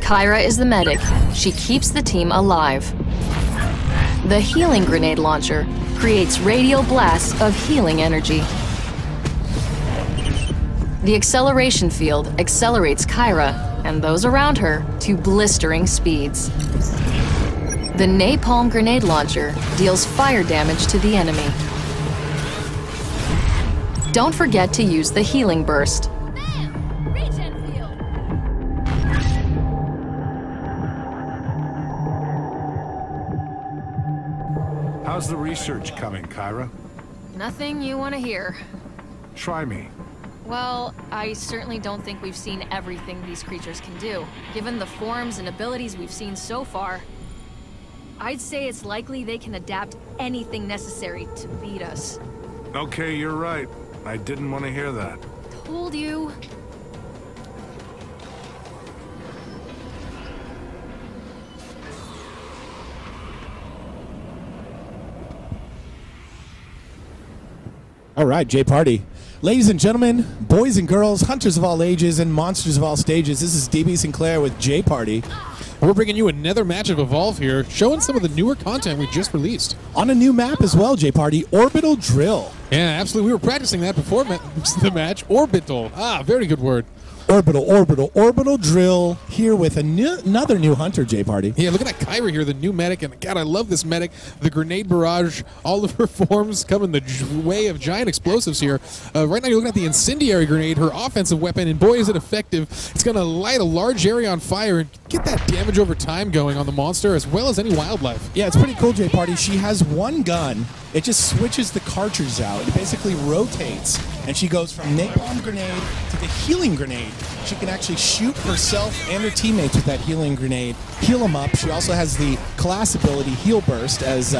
Caira is the medic. She keeps the team alive. The healing grenade launcher creates radial blasts of healing energy. The acceleration field accelerates Caira and those around her to blistering speeds. The napalm grenade launcher deals fire damage to the enemy. Don't forget to use the healing burst. How's the research coming, Caira? Nothing you want to hear. Try me. Well, I certainly don't think we've seen everything these creatures can do. Given the forms and abilities we've seen so far, I'd say it's likely they can adapt anything necessary to beat us. Okay, you're right. I didn't want to hear that. Told you. All right, Jay Party. Ladies and gentlemen, boys and girls, hunters of all ages, and monsters of all stages, this is DB Sinclair with Jay Party. We're bringing you another match of Evolve here, showing some of the newer content we just released. On a new map as well, Jay Party, Orbital Drill. Yeah, absolutely. We were practicing that before the match. Orbital. Ah, very good word. Orbital Drill here with another new hunter, Jay Party. Yeah, look at that Caira here, the new medic, and God, I love this medic. The grenade barrage, all of her forms come in the way of giant explosives here. Right now you're looking at the incendiary grenade, her offensive weapon, and boy is it effective. It's going to light a large area on fire and get that damage over time going on the monster as well as any wildlife. Yeah, it's pretty cool, Jay Party. She has one gun. It just switches the cartridge out. It basically rotates, and she goes from napalm grenade to the healing grenade. She can actually shoot herself and her teammates with that healing grenade, heal them up. She also has the class ability Heal Burst, as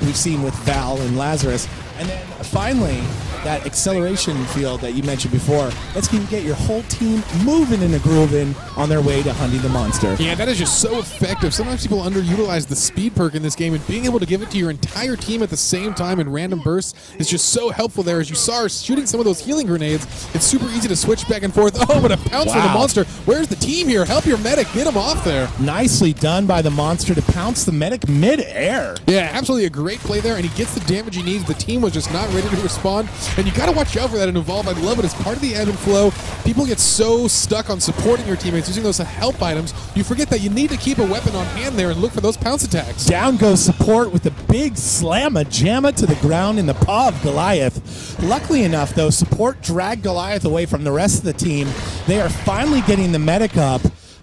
we've seen with Val and Lazarus. And then finally, that acceleration field that you mentioned before, that's going to get your whole team moving and grooving on their way to hunting the monster. Yeah, that is just so effective. Sometimes people underutilize the speed perk in this game, and being able to give it to your entire team at the same time in random bursts is just so helpful there. As you saw her shooting some of those healing grenades, it's super easy to switch back and forth. Oh, but a pounce for the monster. Where's the team here? Help your medic. Get him off there. Nicely done by the monster to pounce the medic mid-air. Yeah, absolutely a great play there, and he gets the damage he needs. The team was just not ready to respond, and you got to watch out for that in Evolve. I love it as part of the ebb and flow. People get so stuck on supporting your teammates, using those help items, you forget that you need to keep a weapon on hand there and look for those pounce attacks. Down goes support with a big slamma-jamma to the ground in the paw of Goliath. Luckily enough, though, support dragged Goliath away from the rest of the team. They are finally getting the medic up.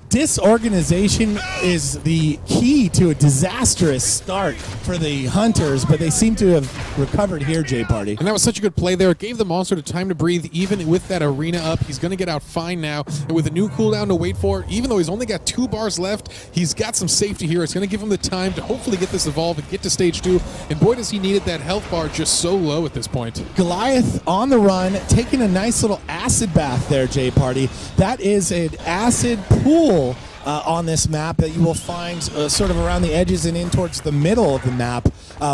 Disorganization is the key to a disastrous start for the hunters, but they seem to have recovered here, Jay Party. And that was such a good play there. It gave the monster the time to breathe, even with that arena up. He's going to get out fine now. And with a new cooldown to wait for, even though he's only got 2 bars left, he's got some safety here. It's going to give him the time to hopefully get this Evolve and get to stage 2. And boy, does he need it. That health bar just so low at this point. Goliath on the run, taking a nice little acid bath there, Jay Party. That is an acid pool on this map that you will find sort of around the edges and in towards the middle of the map,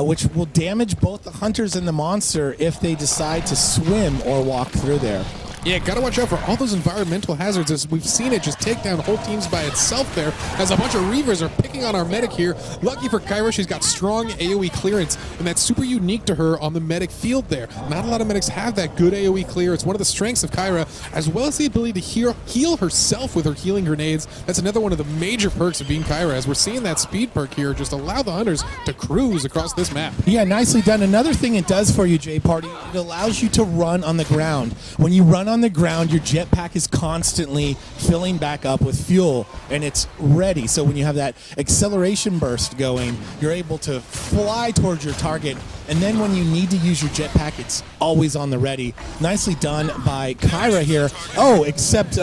which will damage both the hunters and the monster if they decide to swim or walk through there. Yeah, gotta watch out for all those environmental hazards, as we've seen it just take down whole teams by itself there, as a bunch of Reavers are picking on our medic here. Lucky for Caira, she's got strong AoE clearance, and that's super unique to her on the medic field there. Not a lot of medics have that good AoE clear. It's one of the strengths of Caira, as well as the ability to heal herself with her healing grenades. That's another one of the major perks of being Caira, as we're seeing that speed perk here just allow the hunters to cruise across this map. Yeah, nicely done. Another thing it does for you, Jay Party, it allows you to run on the ground. When you run on the ground, your jetpack is constantly filling back up with fuel, and it's ready. So when you have that acceleration burst going, you're able to fly towards your target, and then when you need to use your jetpack, it's always on the ready. Nicely done by Caira here. Oh, except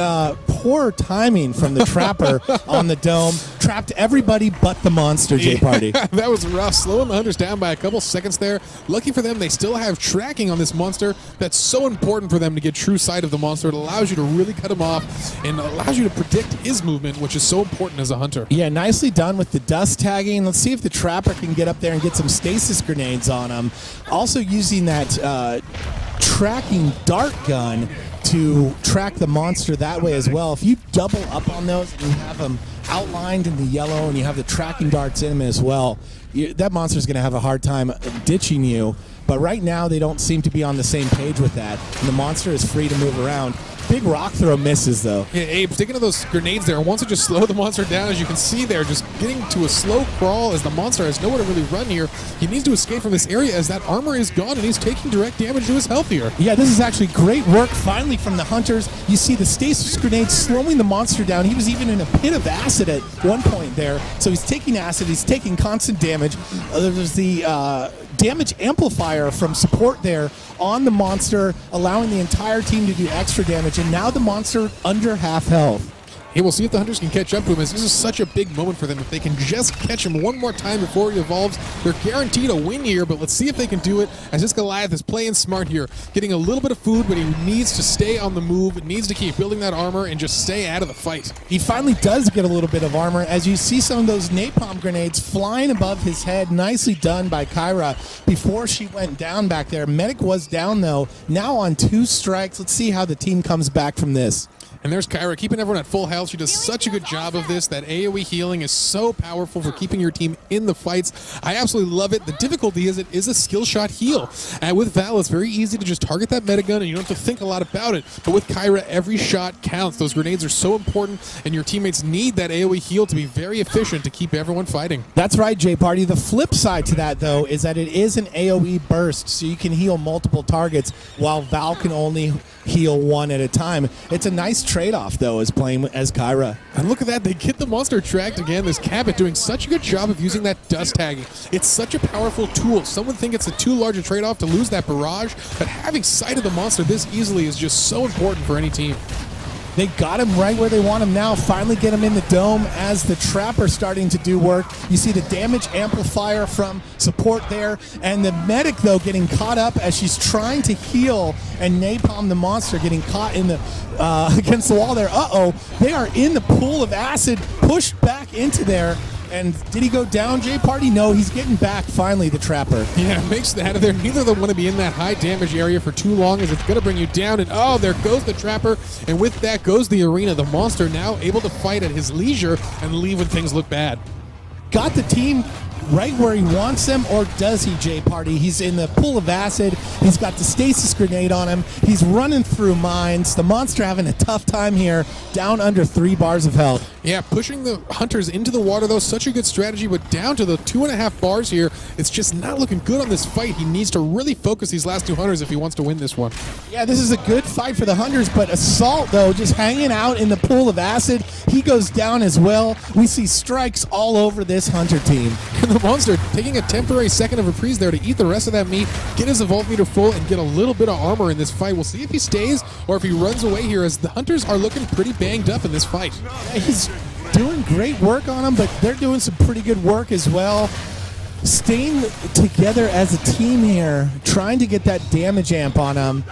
poor timing from the trapper on the dome. Trapped everybody but the monster, Jay Party. That was rough. Slowing the hunters down by a couple seconds there. Lucky for them, they still have tracking on this monster. That's so important for them to get true sight of the monster. It allows you to really cut him off and allows you to predict his movement, which is so important as a hunter. Yeah, nicely done with the dust tagging. Let's see if the trapper can get up there and get some stasis grenades on him. Also using that tracking dart gun to track the monster that way as well. If you double up on those and you have them outlined in the yellow and you have the tracking darts in him as well, that monster's going to have a hard time ditching you. But right now, they don't seem to be on the same page with that. And the monster is free to move around. Big rock throw misses, though. Yeah, Abe, sticking to those grenades there, wants to just slow the monster down. As you can see there, just getting to a slow crawl as the monster has nowhere to really run here. He needs to escape from this area as that armor is gone, and he's taking direct damage to his health here. Yeah, this is actually great work finally from the hunters. You see the stasis grenade slowing the monster down. He was even in a pit of acid at one point there. So he's taking acid. He's taking constant damage. There's the damage amplifier from support there on the monster, allowing the entire team to do extra damage, and now the monster under half health. Hey, we'll see if the Hunters can catch up to him, as this is such a big moment for them. If they can just catch him one more time before he evolves, they're guaranteed a win here, but let's see if they can do it, as this Goliath is playing smart here, getting a little bit of food, but he needs to stay on the move, needs to keep building that armor, and just stay out of the fight. He finally does get a little bit of armor, as you see some of those napalm grenades flying above his head. Nicely done by Caira before she went down back there. Medic was down, though, now on 2 strikes. Let's see how the team comes back from this. And there's Caira keeping everyone at full health. She does such a good job of this. That AoE healing is so powerful for keeping your team in the fights. I absolutely love it. The difficulty is it is a skill shot heal. And with Val, it's very easy to just target that metagun and you don't have to think a lot about it. But with Caira, every shot counts. Those grenades are so important, and your teammates need that AoE heal to be very efficient to keep everyone fighting. That's right, J-Party. The flip side to that, though, is that it is an AoE burst, so you can heal multiple targets while Val can only heal one at a time. It's a nice trade-off, though, as playing as Caira. And look at that, they get the monster tracked again. This Cabot doing such a good job of using that dust tagging. It's such a powerful tool. Some would think it's a too large a trade-off to lose that barrage, but having sight of the monster this easily is just so important for any team. They got him right where they want him now. Finally get him in the dome as the Trapper starting to do work. You see the damage amplifier from support there. And the medic, though, getting caught up as she's trying to heal and napalm the monster, getting caught in the against the wall there. Uh-oh, they are in the pool of acid, pushed back into there. And did he go down, J-Party? No, he's getting back, finally, the Trapper. Yeah, makes it out of there. Neither of them want to be in that high damage area for too long, as it's going to bring you down. And oh, there goes the Trapper. And with that goes the arena. The monster now able to fight at his leisure and leave when things look bad. Got the team right where he wants them, or does he, J-Party? He's in the pool of acid. He's got the stasis grenade on him. He's running through mines. The monster having a tough time here, down under 3 bars of health. Yeah, pushing the Hunters into the water, though, such a good strategy, but down to the 2.5 bars here, it's just not looking good on this fight. He needs to really focus these last 2 Hunters if he wants to win this one. Yeah, this is a good fight for the Hunters, but Assault, though, just hanging out in the pool of acid. He goes down as well. We see strikes all over this Hunter team. And the monster taking a temporary second of reprise there to eat the rest of that meat, get his evolve meter full, and get a little bit of armor in this fight. We'll see if he stays or if he runs away here, as the Hunters are looking pretty banged up in this fight. Yeah, he's doing great work on them, but they're doing some pretty good work as well. Staying together as a team here, trying to get that damage amp on him.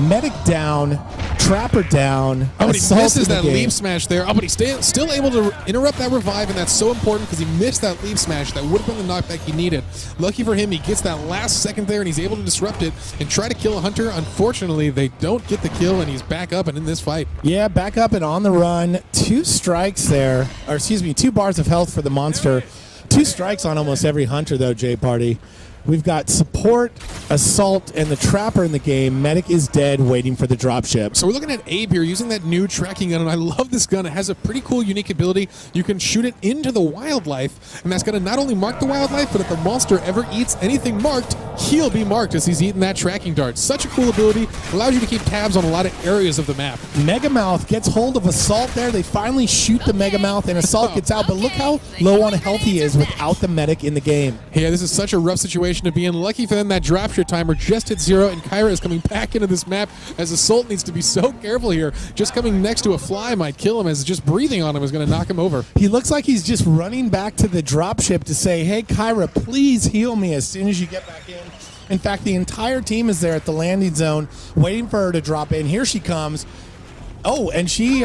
Medic down, Trapper down. Oh, but he misses that leap smash there. Oh, but he's still able to interrupt that revive, and that's so important because he missed that leap smash. That would have been the knockback he needed. Lucky for him, he gets that last second there, and he's able to disrupt it and try to kill a Hunter. Unfortunately, they don't get the kill, and he's back up and in this fight. Yeah, back up and on the run. 2 strikes there, or excuse me, 2 bars of health for the monster. 2 strikes on almost every Hunter, though, J-Party. We've got Support, Assault, and the Trapper in the game. Medic is dead, waiting for the dropship. So we're looking at Abe here using that new tracking gun, and I love this gun. It has a pretty cool, unique ability. You can shoot it into the wildlife, and that's going to not only mark the wildlife, but if the monster ever eats anything marked, he'll be marked as he's eating that tracking dart. Such a cool ability. Allows you to keep tabs on a lot of areas of the map. Megamouth gets hold of Assault there. They finally shoot the Megamouth, and Assault gets out, but look how low on health he is without the medic in the game. Yeah, this is such a rough situation to be in. Lucky for them, that dropship timer just hit 0, and Caira is coming back into this map, as Assault needs to be so careful here. Just coming next to a fly might kill him, as just breathing on him is going to knock him over. He looks like he's just running back to the dropship to say, hey, Caira, please heal me as soon as you get back in. In fact, the entire team is there at the landing zone waiting for her to drop in. Here she comes. Oh, and she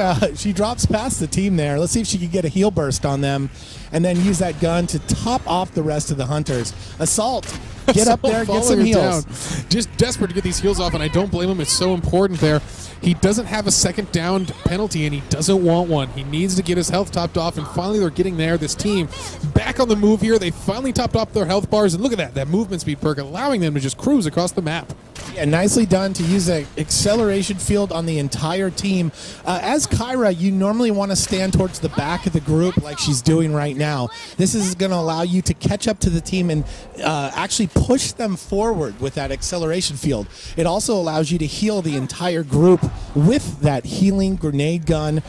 drops past the team there. Let's see if she can get a heal burst on them and then use that gun to top off the rest of the Hunters. Assault, get up there, get some heals. Just desperate to get these heals off, and I don't blame him. It's so important there. He doesn't have a second down penalty, and he doesn't want one. He needs to get his health topped off, and finally they're getting there. This team back on the move here. They finally topped off their health bars, and look at that movement speed perk, allowing them to just cruise across the map. Yeah, nicely done to use an acceleration field on the entire team. As Caira, you normally want to stand towards the back of the group like she's doing right now. This is going to allow you to catch up to the team and actually push them forward with that acceleration field. It also allows you to heal the entire group with that healing grenade gun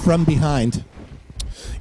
from behind.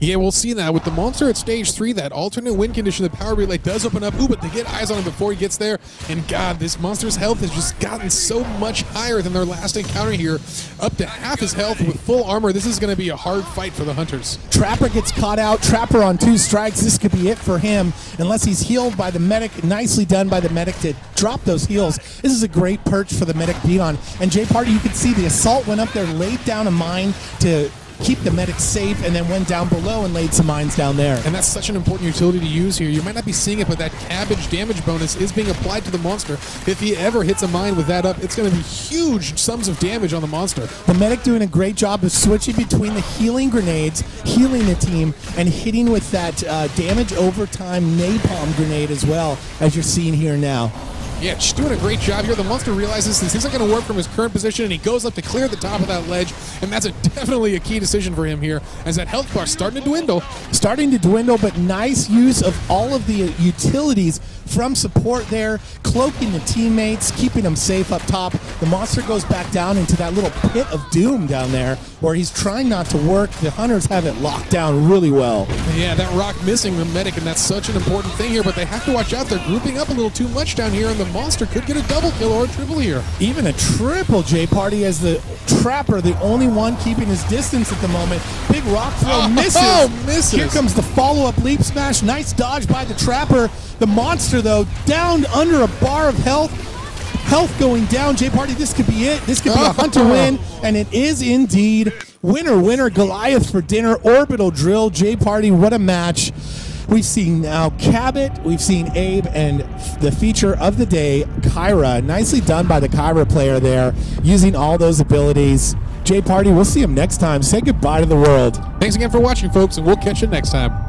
Yeah, we'll see that. With the monster at stage 3, that alternate win condition, the power relay does open up. Ooh, but they get eyes on him before he gets there. And God, this monster's health has just gotten so much higher than their last encounter here. Up to half his health with full armor. This is going to be a hard fight for the Hunters. Trapper gets caught out. Trapper on 2 strikes. This could be it for him unless he's healed by the medic. Nicely done by the medic to drop those heals. This is a great perch for the medic to be on. And Jay Party, you can see the assault went up there, laid down a mine to keep the medic safe, and then went down below and laid some mines down there. And that's such an important utility to use here. You might not be seeing it, but that cabbage damage bonus is being applied to the monster. If he ever hits a mine with that up, it's going to be huge sums of damage on the monster. The medic doing a great job of switching between the healing grenades, healing the team, and hitting with that damage over time napalm grenade as well, as you're seeing here now. Yeah, she's doing a great job here. The monster realizes this isn't going to work from his current position, and he goes up to clear the top of that ledge, and that's definitely a key decision for him here, as that health bar starting to dwindle. Starting to dwindle, but nice use of all of the utilities from support there, cloaking the teammates, keeping them safe up top. The monster goes back down into that little pit of doom down there, where he's trying not to work. The Hunters have it locked down really well. Yeah, that rock missing the medic, and that's such an important thing here, but they have to watch out. They're grouping up a little too much down here, and the monster could get a double kill or a triple here. Even a triple, J Party, as the Trapper, the only one keeping his distance at the moment. Big rock throw misses. Here comes the follow-up leap smash. Nice dodge by the Trapper. The monster, though, down under a bar of health. Health going down. J Party, this could be it. This could be a Hunter win, and it is indeed. Winner, winner, Goliath for dinner. Orbital drill. J Party, what a match. We've seen now Cabot, we've seen Abe, and the feature of the day, Caira. Nicely done by the Caira player there, using all those abilities. J Party, we'll see him next time. Say goodbye to the world. Thanks again for watching, folks, and we'll catch you next time.